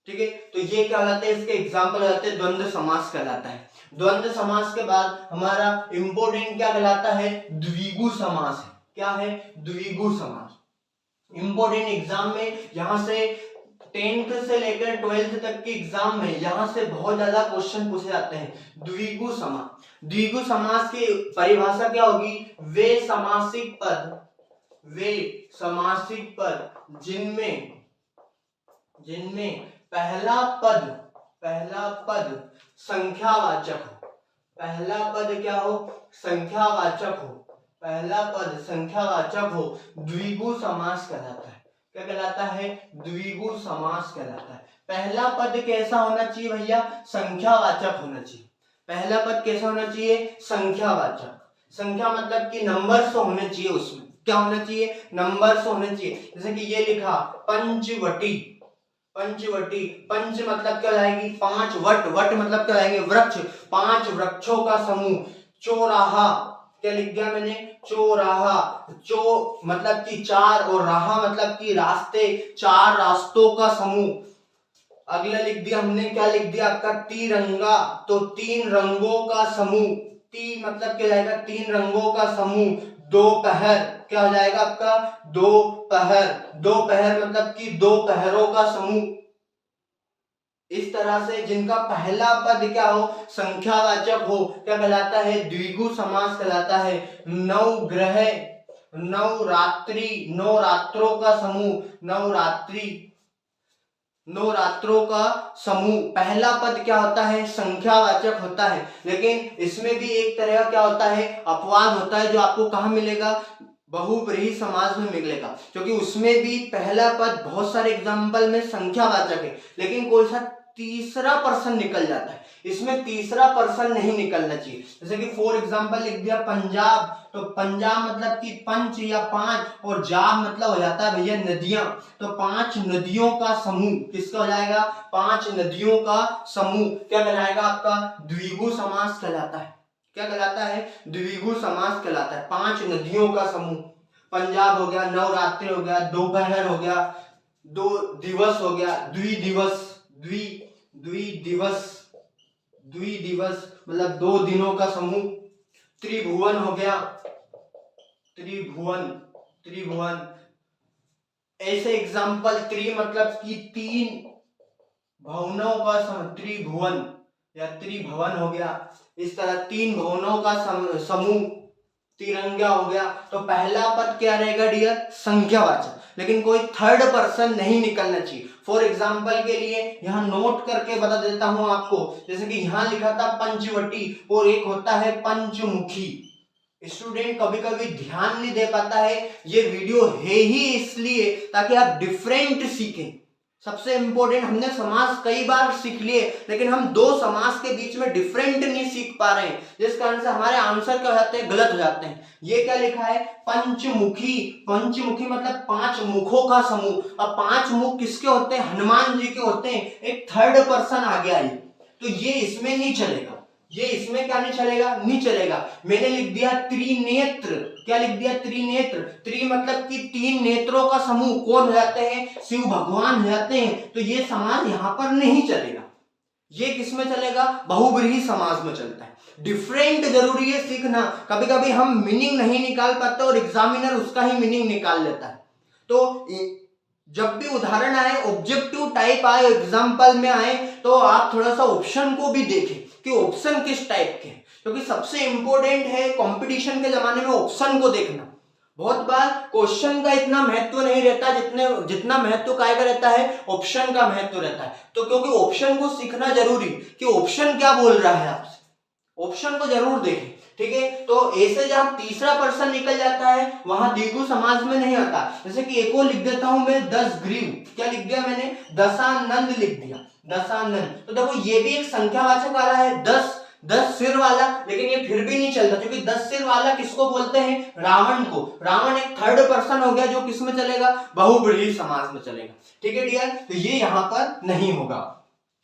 ठीक है, तो ये क्या कहलाते हैं, इसके एग्जाम्पल हो जाते हैं, द्वंद्व समास कहलाता है। द्वंद्व समास के बाद हमारा इंपोर्टेंट क्या कहलाता है, द्विगु समास है। क्या है, द्विगु समास। इंपोर्टेंट एग्जाम में यहां से 10th से लेकर 12th तक के एग्जाम में यहां से बहुत ज्यादा क्वेश्चन पूछे जाते हैं। द्विगु समास, द्विगु समास की परिभाषा क्या होगी, वे समासिक पद जिनमें पहला पद संख्यावाचक हो। पहला पद क्या हो, संख्यावाचक हो, पहला पद संख्यावाचक हो, द्विगु समास कहलाता है। क्या कहलाता है, द्विगु समास कहलाता है। पहला पद कैसा होना चाहिए भैया, संख्यावाचक होना चाहिए। पहला पद कैसा होना चाहिए, संख्यावाचक। संख्या मतलब कि नंबर्स होने चाहिए, उसमें क्या होना चाहिए, नंबर्स होने चाहिए। जैसे कि ये लिखा पंचवटी, पंच मतलब क्या लाएगी, 5, वट मतलब क्या लाएंगे, वृक्ष, 5 वृक्षों का समूह। चौराहा, क्या लिख दिया मैंने, चौराहा, चौ मतलब कि 4 और राह मतलब कि रास्ते, 4 रास्तों का समूह। अगला लिख दिया हमने, क्या लिख दिया आपका, तिरंगा। तो 3 रंगों का समूह, ती मतलब क्या जाएगा, 3 रंगों का समूह। दोपहर क्या हो जाएगा आपका, दोपहर। दोपहर मतलब कि 2 पहरों का समूह। इस तरह से जिनका पहला पद क्या हो, संख्यावाचक हो, क्या कहलाता है, द्विगु समास कहलाता है। नवग्रह, नवरात्रि, नवरात्रों का समूह, नवरात्रि, नवरात्रों का समूह। पहला पद क्या होता है, संख्यावाचक होता है, लेकिन इसमें भी एक तरह का क्या होता है, अपवाद होता है, जो आपको कहाँ मिलेगा, बहुब्रीहि समाज में मिलेगा, क्योंकि उसमें भी पहला पद बहुत सारे एग्जाम्पल में संख्यावाचक है, लेकिन कोई सा तीसरा पर्सन निकल जाता है। इसमें तीसरा पर्सन नहीं निकलना चाहिए। जैसे कि फॉर एग्जाम्पल लिख दिया पंजाब, तो पंजाब मतलब कि पंच या 5, और जाब मतलब हो जाता है भैया नदियां। तो 5 नदियों का समूह किसका हो जाएगा, 5 नदियों का समूह क्या कहलाएगा आपका, द्विगु समास कहलाता है। क्या कहलाता है, द्विगु समास कहलाता है। 5 नदियों का समूह, पंजाब हो गया, नवरात्रि हो गया, दोपहर हो गया, 2 दिवस हो गया, द्विदिवस, द्विदिवस, द्विदिवस मतलब 2 दिनों का समूह। त्रिभुवन हो गया, त्रिभुवन, त्रिभुवन। ऐसे एग्जाम्पल, त्रि मतलब कि 3 भवनों का समूह, त्रिभुवन या त्रिभवन हो गया। इस तरह 3 भवनों का समूह। तिरंगा हो गया। तो पहला पद क्या रहेगा डियर, संख्यावाचक, लेकिन कोई थर्ड पर्सन नहीं निकलना चाहिए। फॉर एग्जाम्पल के लिए यहाँ नोट करके बता देता हूं आपको, जैसे कि यहाँ लिखा था पंचवटी और एक होता है पंचमुखी। स्टूडेंट कभी कभी ध्यान नहीं दे पाता है, ये वीडियो है ही इसलिए ताकि आप डिफरेंट सीखें। सबसे इंपॉर्टेंट, हमने समास कई बार सीख लिए, लेकिन हम 2 समास के बीच में डिफरेंट नहीं सीख पा रहे हैं, जिस कारण से हमारे आंसर क्या हो जाते हैं, गलत हो जाते हैं। ये क्या लिखा है, पंचमुखी। पंचमुखी मतलब 5 मुखों का समूह। अब 5 मुख किसके होते हैं, हनुमान जी के होते हैं। एक थर्ड पर्सन आ गया, तो ये इसमें नहीं चलेगा, ये इसमें क्या नहीं चलेगा, नहीं चलेगा। मैंने लिख दिया त्रिनेत्र, क्या लिख दिया, त्रिनेत्र। त्रि मतलब कि 3 नेत्रों का समूह कौन हो जाते हैं, शिव भगवान हो जाते हैं। तो ये समास यहां पर नहीं चलेगा। ये किस में चलेगा, बहुब्रीहि समास में चलता है। डिफरेंट जरूरी है सीखना। कभी कभी हम मीनिंग नहीं निकाल पाते और एग्जामिनर उसका ही मीनिंग निकाल लेता है। तो जब भी उदाहरण आए, ऑब्जेक्टिव टाइप आए, एग्जाम्पल में आए, तो आप थोड़ा सा ऑप्शन को भी देखें कि ऑप्शन किस टाइप के हैं, क्योंकि सबसे इंपॉर्टेंट है कंपटीशन के जमाने में ऑप्शन को देखना। बहुत बार क्वेश्चन का इतना महत्व नहीं रहता जितना महत्व काय का रहता है, ऑप्शन का महत्व रहता है। तो क्योंकि ऑप्शन को सीखना जरूरी कि ऑप्शन क्या बोल रहा है आपसे, ऑप्शन को जरूर देखें, ठीक है। तो ऐसे जब तीसरा पर्सन निकल जाता है वहां द्विगु समास में नहीं आता। जैसे कि एक और लिख देता हूं मैं, 10 ग्रीव, क्या लिख दिया मैंने, दशानंद लिख दिया, दशानंद। तो देखो ये भी एक संख्यावाचक आ रहा है, 10 सिर वाला, लेकिन ये फिर भी नहीं चलता, क्योंकि 10 सिर वाला किसको बोलते हैं, रावण को। रावण एक थर्ड पर्सन हो गया, जो किस में चलेगा, बहुब्रीहि समास में चलेगा, ठीक है डियर। तो ये यहां पर नहीं होगा।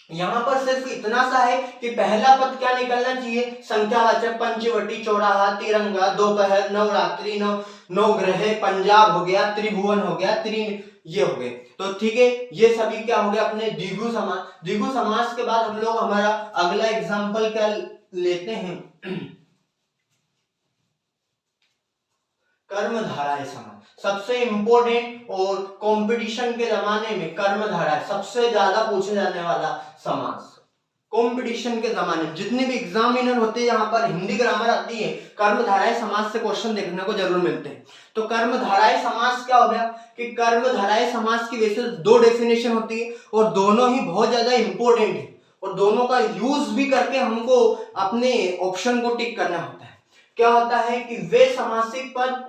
यहां पर सिर्फ इतना सा है कि पहला पद क्या निकलना चाहिए, संख्यावाचक। पंचवटी, चौराहा, तिरंगा, दोपहर, नवरात्रि, नवग्रह, पंजाब हो गया, त्रिभुवन हो गया, ये हो गए। तो ठीक है, ये सभी क्या हो गया अपने द्विगु समास। द्विगु समास के बाद हम लोग हमारा अगला एग्जाम्पल क्या लेते हैं, कर्मधारय समास। सबसे इंपॉर्टेंट और कंपटीशन के जमाने में कर्मधारय सबसे ज्यादा पूछे जाने वाला समास। कंपटीशन के जमाने में जितने भी एग्जामिनर होते हैं, यहाँ पर हिंदी ग्रामर आती है, कर्मधारय समास से क्वेश्चन देखने को जरूर मिलते हैं। तो कर्मधारय समास क्या हो गया कि कर्मधारय समास की वैसे 2 डेफिनेशन होती है और दोनों ही बहुत ज्यादा इंपॉर्टेंट है, और दोनों का यूज भी करके हमको अपने ऑप्शन को टिक करना होता है। क्या होता है कि वे समासिक पद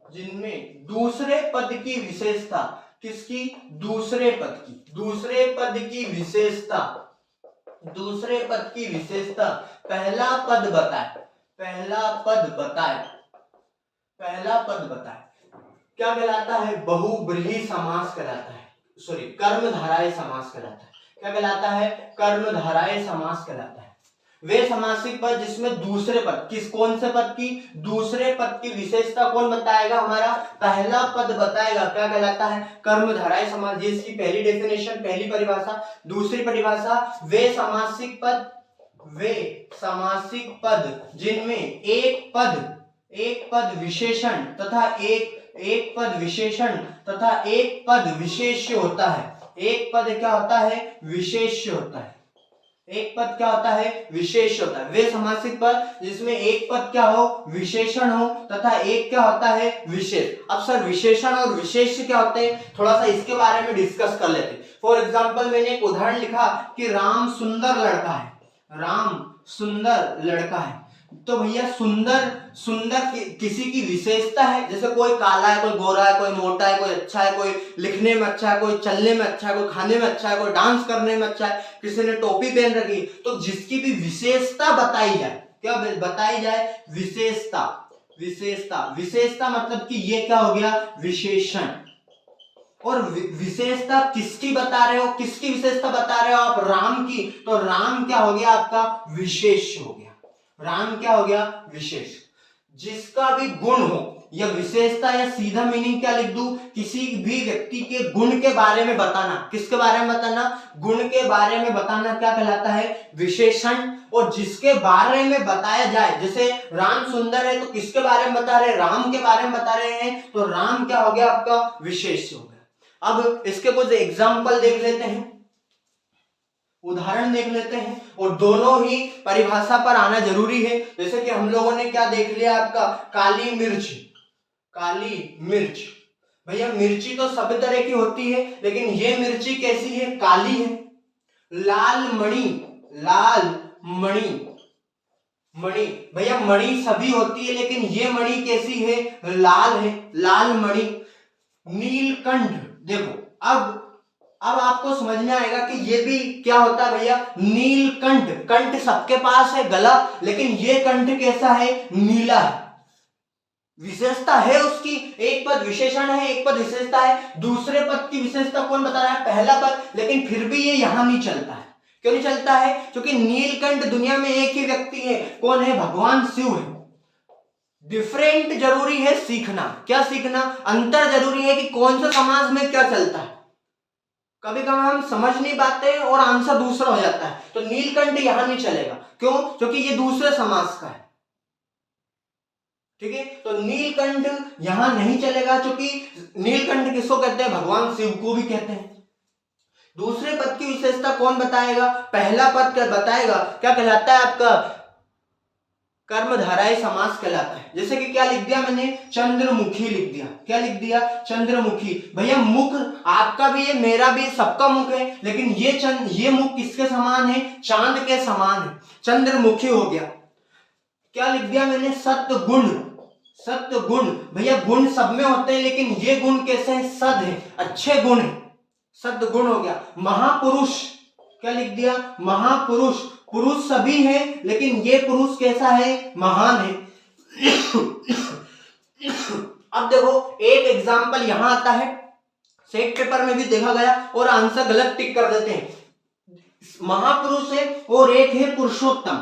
जिनमें दूसरे पद की विशेषता, किसकी, दूसरे पद की विशेषता पहला पद बताए क्या कहलाता है, बहुब्रीहि समास कहलाता है, सॉरी कर्मधारय समास कहलाता है। क्या कहलाता है, कर्मधारय समास कहलाता है। वे समासिक पद जिसमें दूसरे पद, कौन से पद की, दूसरे पद की विशेषता कौन बताएगा, हमारा पहला पद बताएगा, क्या कहलाता है, कर्मधारय समास। जिसकी पहली डेफिनेशन, पहली परिभाषा। दूसरी परिभाषा, वे समासिक पद जिनमें एक पद विशेषण तथा एक पद विशेषण तथा एक पद विशेष्य होता है। एक पद क्या होता है, विशेष्य होता है। एक पद क्या होता है, विशेष होता है। वे समासिक पद जिसमें एक पद क्या हो, विशेषण हो तथा एक क्या होता है, विशेष। अब सर विशेषण और विशेष क्या होते हैं, थोड़ा सा इसके बारे में डिस्कस कर लेते हैं। फॉर एग्जाम्पल मैंने एक उदाहरण लिखा कि राम सुंदर लड़का है, राम सुंदर लड़का है। तो भैया सुंदर किसी की विशेषता है, जैसे कोई काला है, कोई गोरा है, कोई मोटा है, कोई अच्छा है, कोई लिखने में अच्छा है, कोई चलने में अच्छा है, कोई खाने में अच्छा है, कोई डांस करने में अच्छा है, किसी ने टोपी पहन रखी। तो जिसकी भी विशेषता बताई जाए, क्या बताई जाए, विशेषता मतलब कि ये क्या हो गया, विशेषण। और विशेषता किसकी बता रहे हो, किसकी विशेषता बता रहे हो आप, राम की। तो राम क्या हो गया आपका, विशेष हो गया। राम क्या हो गया, विशेष। जिसका भी गुण हो या विशेषता, या सीधा मीनिंग क्या लिख दूं, किसी भी व्यक्ति के गुण के बारे में बताना। किसके बारे में बताना, गुण के बारे में बताना क्या कहलाता है, विशेषण। और जिसके बारे में बताया जाए, जैसे राम सुंदर है तो किसके बारे में बता रहे हैं, राम के बारे में बता रहे हैं, तो राम क्या हो गया आपका, विशेष हो गया। अब इसके कुछ एग्जाम्पल देख लेते हैं, उदाहरण देख लेते हैं, और दोनों ही परिभाषा पर आना जरूरी है। जैसे कि हम लोगों ने क्या देख लिया आपका, काली मिर्च। भैया मिर्ची तो सब तरह की होती है, लेकिन ये मिर्ची कैसी है, काली है। लाल मणि, भैया मणि सभी होती है, लेकिन ये मणि कैसी है, लाल है, लाल मणि। नीलकंठ, देखो अब आपको समझ में आएगा कि ये भी क्या होता है भैया, नीलकंठ। कंठ सबके पास है, गला, लेकिन ये कंठ कैसा है, नीला है। विशेषता है उसकी, एक पद विशेषण है, एक पद विशेषता है। दूसरे पद की विशेषता कौन बता रहा है, पहला पद, लेकिन फिर भी ये यहां नहीं चलता है। क्यों नहीं चलता है, क्योंकि नीलकंठ दुनिया में एक ही व्यक्ति है, कौन है, भगवान शिव है। डिफरेंट जरूरी है सीखना, क्या सीखना, अंतर जरूरी है कि कौन सा समाज में क्या चलता है। कभी कभी हम समझ नहीं पाते और आंसर दूसरा हो जाता है। तो नीलकंठ यहां नहीं चलेगा, क्यों, क्योंकि ये दूसरे समाज का है, ठीक है। तो नीलकंठ यहां नहीं चलेगा, क्योंकि नीलकंठ किसको कहते हैं, भगवान शिव को भी कहते हैं। दूसरे पद की विशेषता कौन बताएगा, पहला पद क्या बताएगा, क्या कहलाता है आपका, कर्मधारय समास कहलाता है। जैसे कि क्या लिख दिया मैंने, चंद्रमुखी लिख दिया। क्या लिख दिया, चंद्रमुखी। भैया मुख आपका भी है, मेरा भी, सबका मुख है, लेकिन ये मुख किसके समान है, चांद के समान है, चंद्रमुखी हो गया। क्या लिख दिया मैंने, सत्गुण। भैया गुण सब में होते हैं, लेकिन ये गुण कैसे हैं, सद है, अच्छे गुण है, सद्गुण हो गया। महापुरुष, क्या लिख दिया, महापुरुष। पुरुष सभी है, लेकिन ये पुरुष कैसा है, महान है। अब देखो एक एग्जांपल यहां आता है, सेट पेपर में भी देखा गया, और आंसर गलत टिक कर देते हैं। महापुरुष है और एक है पुरुषोत्तम।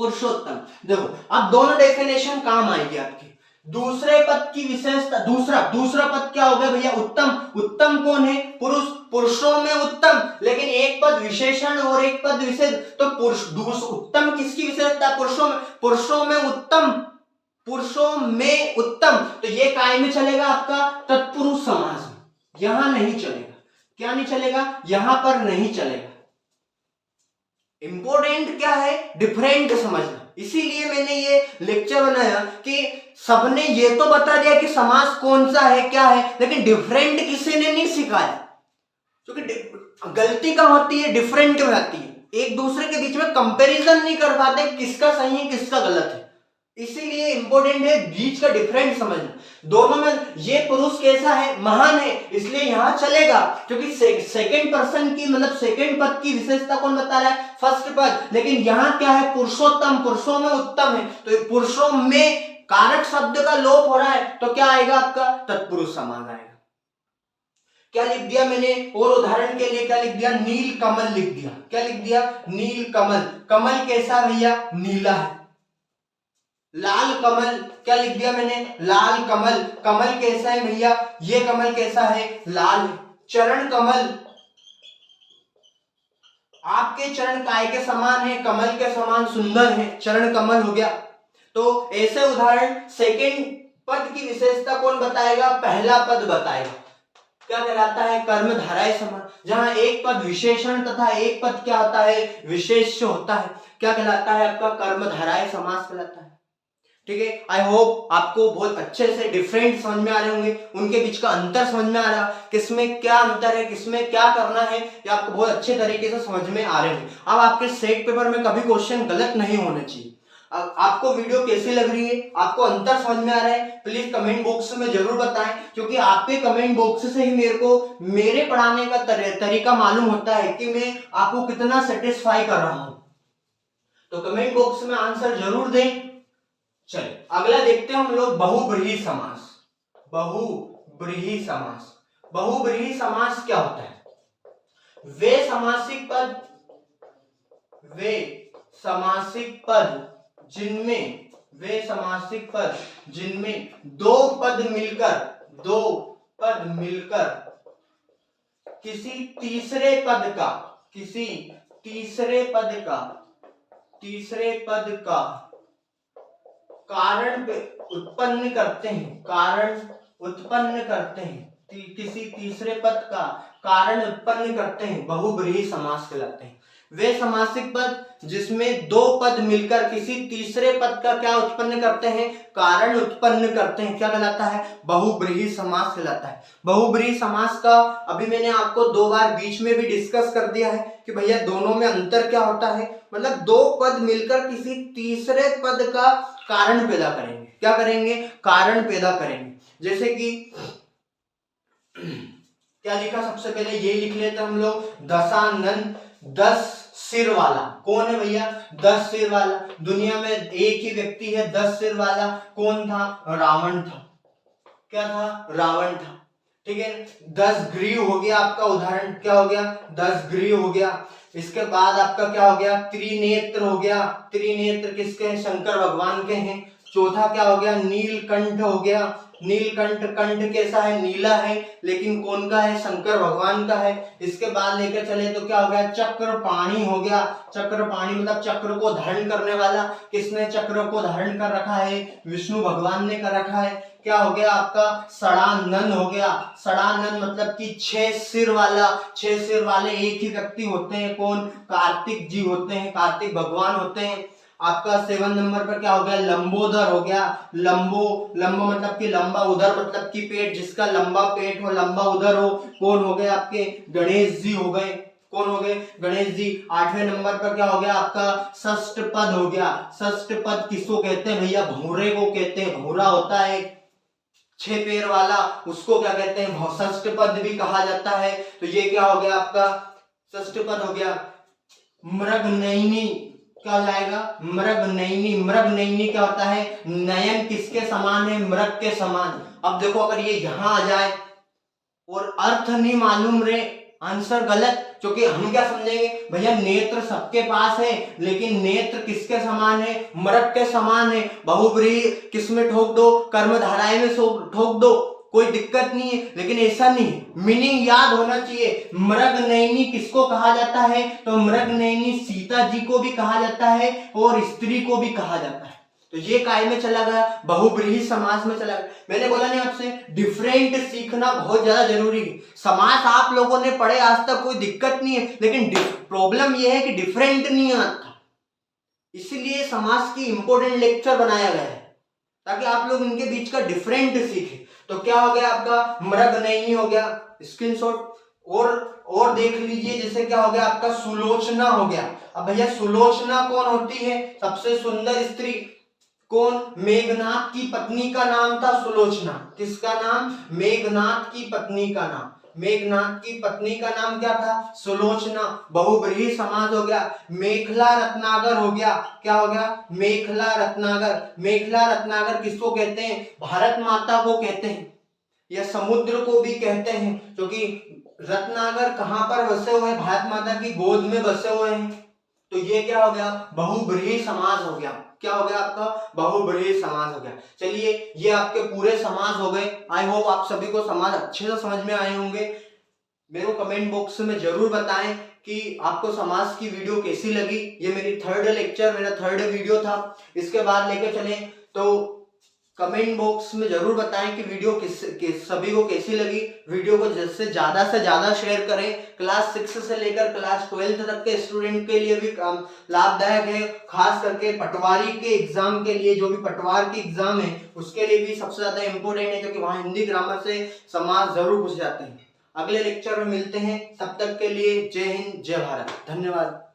देखो अब दोनों डेफिनेशन काम आएगी आपकी। दूसरे पद की विशेषता, दूसरा पद क्या हो गया भैया, उत्तम कौन है, पुरुषों में उत्तम, लेकिन एक पद विशेषण और एक पद विशेष। तो उत्तम किसकी विशेषता, पुरुषों में उत्तम। तो ये काय में चलेगा आपका, तत्पुरुष समास में, यहां नहीं चलेगा। क्या नहीं चलेगा, यहां पर नहीं चलेगा। इंपॉर्टेंट क्या है, डिफरेंट समझना। इसीलिए मैंने ये लेक्चर बनाया कि सबने ये तो बता दिया कि समास कौन सा है, क्या है, लेकिन डिफरेंट किसी ने नहीं सिखाया। क्योंकि गलती कहां होती है, डिफरेंट में आती है। एक दूसरे के बीच में कंपैरिजन नहीं कर पाते किसका सही है किसका गलत है। इसीलिए इंपॉर्टेंट है बीच का डिफरेंट समझना। दोनों में ये पुरुष कैसा है, महान है, इसलिए यहां चलेगा, क्योंकि सेकंड पर्सन की मतलब सेकंड पद की विशेषता कौन बता रहा है, फर्स्ट पद। लेकिन यहां क्या है, पुरुषोत्तम, पुरुषों में उत्तम है। तो पुरुषों में कारक शब्द का लोप हो रहा है, तो क्या आएगा आपका, तत्पुरुष समास आएगा। क्या लिख दिया मैंने, और उदाहरण के लिए क्या लिख दिया, नील कमल लिख दिया। क्या लिख दिया, नील कमल। कमल कैसा भैया, नीला है। लाल कमल, क्या लिख दिया मैंने, लाल कमल। कमल कैसा है भैया, ये कमल कैसा है, लाल है। चरण कमल, आपके चरण काय के समान है, कमल के समान सुंदर है, चरण कमल हो गया। तो ऐसे उदाहरण सेकंड पद की विशेषता कौन बताएगा, पहला पद बताएगा। क्या कहलाता है, कर्मधारय समास। जहां एक पद विशेषण तथा एक पद क्या होता है, विशेष्य होता है, क्या कहलाता है आपका, कर्मधारय समास कहलाता है। ठीक है, आई होप आपको बहुत अच्छे से डिफरेंट समझ में आ रहे होंगे, उनके बीच का अंतर समझ में आ रहा, किसमें क्या अंतर है, किसमें क्या करना है, ये आपको बहुत अच्छे तरीके से समझ में आ रहे होंगे। अब आपके सेट पेपर में कभी क्वेश्चन गलत नहीं होने चाहिए। आपको वीडियो कैसी लग रही है, आपको अंतर समझ में आ रहा है, प्लीज कमेंट बॉक्स में जरूर बताएं, क्योंकि आपके कमेंट बॉक्स से ही मेरे को मेरे पढ़ाने का तरीका मालूम होता है कि मैं आपको कितना सेटिस्फाई कर रहा हूं। तो कमेंट बॉक्स में आंसर जरूर दें। चलिए अगला देखते हैं हम लोग, बहुब्रीहि समास। बहुब्रीहि समास, बहुब्रीहि समास क्या होता है, वे समासिक पद जिनमें दो पद मिलकर किसी तीसरे पद का कारण उत्पन्न करते हैं, किसी तीसरे पद का कारण उत्पन्न करते हैं, बहुब्रीहि समास कहलाते हैं। वे समासिक पद जिसमें दो पद मिलकर किसी तीसरे पद का क्या उत्पन्न करते हैं, कारण उत्पन्न करते हैं, क्या कहलाता है, बहुब्रीहि समास कहलाता है। बहुब्रीहि समास का अभी मैंने आपको 2 बार बीच में भी डिस्कस कर दिया है कि भैया दोनों में अंतर क्या होता है, मतलब दो पद मिलकर किसी तीसरे पद का कारण पैदा करेंगे। क्या करेंगे, कारण पैदा करेंगे। जैसे कि क्या लिखा, सबसे पहले ये लिख लेते हम लोग, दशानन, 10 सिर वाला। कौन है भैया, 10 सिर वाला। दुनिया में एक ही व्यक्ति है 10 सिर वाला, कौन था, रावण था। क्या था, रावण था। ठीक है, 10 ग्रीव हो गया आपका उदाहरण, क्या हो गया, 10 ग्रीव हो गया। इसके बाद आपका क्या हो गया, त्रिनेत्र हो गया। त्रिनेत्र किसके हैं, शंकर भगवान के हैं। चौथा क्या हो गया, नीलकंठ हो गया। नीलकंठ, कंठ कैसा है, नीला है, लेकिन कौन का है, शंकर भगवान का है। इसके बाद लेकर चले तो क्या हो गया, चक्रपाणि हो गया। चक्रपाणि मतलब चक्र को धारण करने वाला। किसने चक्र को धारण कर रखा है, विष्णु भगवान ने कर रखा है। क्या हो गया आपका, षडानन हो गया। षडानन मतलब कि 6 सिर वाला। 6 सिर वाले एक ही व्यक्ति होते हैं, कौन, कार्तिक जी होते हैं, कार्तिक भगवान होते हैं। आपका 7 नंबर पर क्या हो गया, लंबोदर हो गया। लंबो मतलब कि लंबा, उदर मतलब कि पेट, जिसका लंबा पेट हो, लंबा उदर हो, कौन हो गए आपके, गणेश जी हो गए। कौन हो गए, गणेश जी। 8वें नंबर पर क्या हो गया आपका, षष्ठ पद हो गया। षष्ठ पद किसको कहते हैं भैया, भौरे को कहते हैं। भौरा होता है 6 पैर वाला, उसको क्या कहते हैं, षष्ठ पद भी कहा जाता है। तो ये क्या हो गया आपका, षष्ठ पद हो गया। मृगनयनी क्या हो जाएगा, मृगनयनी। मृगनयनी क्या होता है, नयन किसके समान है, मृग के समान। अब देखो अगर ये यहां आ जाए और अर्थ नहीं मालूम रहे, आंसर गलत। क्योंकि हम क्या समझेंगे भैया, नेत्र सबके पास है, लेकिन नेत्र किसके समान है, मृग के समान है। बहुब्रीहि किसमें ठोक दो, कर्मधारय में ठोक दो, कोई दिक्कत नहीं है। लेकिन ऐसा नहीं, मीनिंग याद होना चाहिए। मृगनयनी किसको कहा जाता है, तो मृगनयनी सीता जी को भी कहा जाता है और स्त्री को भी कहा जाता है। तो ये काय में चला गया, बहुब्रीहि समास में चला गया। मैंने बोला नहीं आपसे, डिफरेंट सीखना बहुत ज्यादा जरूरी है। समास आप लोगों ने पढ़े आज तक, कोई दिक्कत नहीं है, लेकिन प्रॉब्लम यह है कि डिफरेंट नहीं आता। इसलिए समास की इंपॉर्टेंट लेक्चर बनाया गया है, ताकि आप लोग इनके बीच का डिफरेंट सीखें। तो क्या हो गया आपका, मृगनयनी हो गया, स्क्रीनशॉट। और देख लीजिए, जैसे क्या हो गया आपका, सुलोचना हो गया। अब भैया सुलोचना कौन होती है, सबसे सुंदर स्त्री। कौन, मेघनाथ की पत्नी का नाम था सुलोचना। किसका नाम, मेघनाथ की पत्नी का नाम। मेघनाथ की पत्नी का नाम क्या था, सुलोचना। बहुब्रीहि समास हो गया। मेखला रत्नाकर हो गया। क्या हो गया, मेखला रत्नाकर। मेखला रत्नाकर किसको कहते हैं, भारत माता को कहते हैं। या समुद्र को भी कहते हैं, क्योंकि रत्नाकर कहाँ पर बसे हुए हैं? भारत माता की गोद में बसे हुए हैं। तो ये क्या हो गया? बहुब्रीहि समास हो गया। क्या हो गया आपका? बहुब्रीहि समास हो गया। चलिए ये आपके पूरे समास हो गए। आई होप आप सभी को समास अच्छे से समझ में आए होंगे। मेरे को कमेंट बॉक्स में जरूर बताएं कि आपको समास की वीडियो कैसी लगी। ये मेरी मेरा थर्ड वीडियो था। इसके बाद लेके चले तो कमेंट बॉक्स में जरूर बताएं कि वीडियो सभी को कैसी लगी। वीडियो को से ज्यादा शेयर करें। क्लास 6 से लेकर क्लास 12 तक के स्टूडेंट के लिए भी लाभदायक है। खास करके पटवारी के एग्जाम के लिए, जो भी पटवार की एग्जाम है उसके लिए भी सबसे ज्यादा इंपॉर्टेंट है, क्योंकि वहां हिंदी ग्रामर से समास जरूर पूछ जाते हैं। अगले लेक्चर में मिलते हैं, तब तक के लिए जय हिंद जय भारत, धन्यवाद।